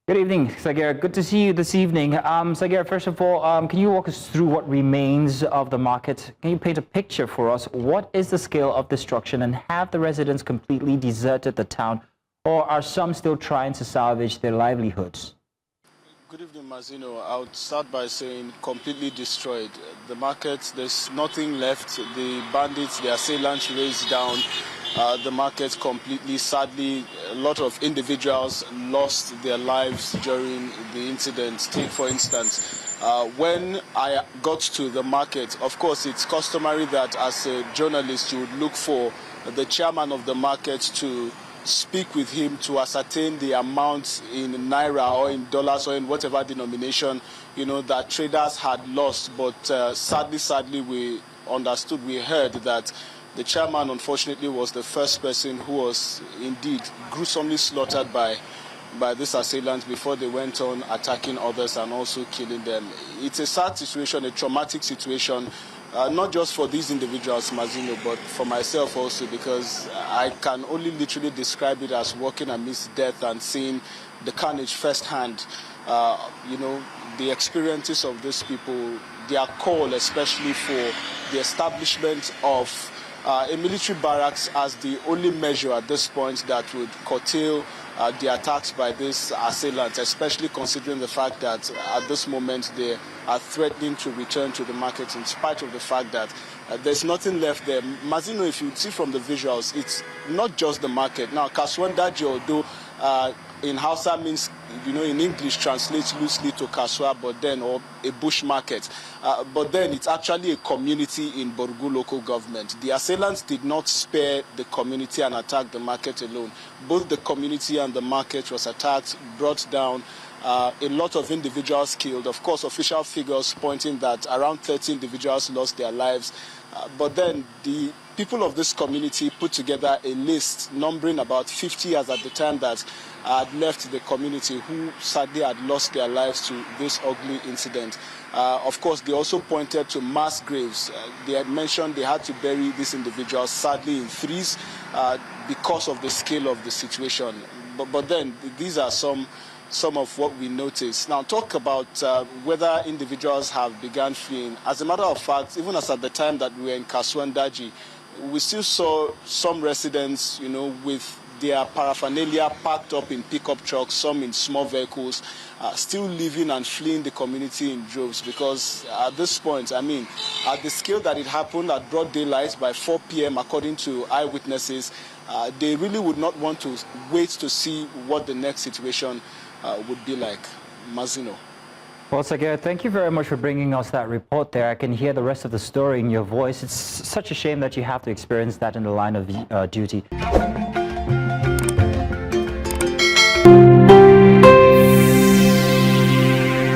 Good evening, Sagir. Good to see you this evening. Sagir, first of all, can you walk us through what remains of the market? Can you paint a picture for us? What is the scale of destruction, and have the residents completely deserted the town, or are some still trying to salvage their livelihoods? Good evening, Mazino. I would start by saying completely destroyed. The market, there's nothing left. The bandits, the assailants raised down the market completely. Sadly, a lot of individuals lost their lives during the incident. Take, for instance, when I got to the market, of course, it's customary that as a journalist, you would look for the chairman of the market to speak with him to ascertain the amount in naira or in dollars or in whatever denomination, that traders had lost. But sadly, we understood, we heard that the chairman, unfortunately, was the first person who was indeed gruesomely slaughtered by this assailant before they went on attacking others and also killing them. It's a sad situation, a traumatic situation, not just for these individuals, Mazino, but for myself also, because I can only literally describe it as walking amidst death and seeing the carnage firsthand. The experiences of these people, their call especially for the establishment of a military barracks as the only measure at this point that would curtail the attacks by these assailants, especially considering the fact that at this moment they are threatening to return to the market in spite of the fact that there's nothing left there. Mazino, if you see from the visuals, it's not just the market. Now, Kasuwan Daji, although in Hausa means, in English translates loosely to Kasuwa, but then, or a bush market. But then it's actually a community in Borgu Local Government. The assailants did not spare the community and attack the market alone. Both the community and the market was attacked, brought down, a lot of individuals killed. Of course, official figures pointing that around 30 individuals lost their lives. But then the people of this community put together a list numbering about 50 as at the time that had left the community who sadly had lost their lives to this ugly incident. Of course, they also pointed to mass graves. They had mentioned they had to bury these individuals sadly in threes because of the scale of the situation. But then these are some of what we noticed. Now, talk about whether individuals have begun fleeing. As a matter of fact, even as at the time that we were in Kasuwan Daji, we still saw some residents, with their paraphernalia packed up in pickup trucks, some in small vehicles, still living and fleeing the community in droves. Because at this point, at the scale that it happened at broad daylight by 4 p.m., according to eyewitnesses, they really would not want to wait to see what the next situation would be like. Mazino. Well, Sagir, thank you very much for bringing us that report there. I can hear the rest of the story in your voice. It's such a shame that you have to experience that in the line of duty.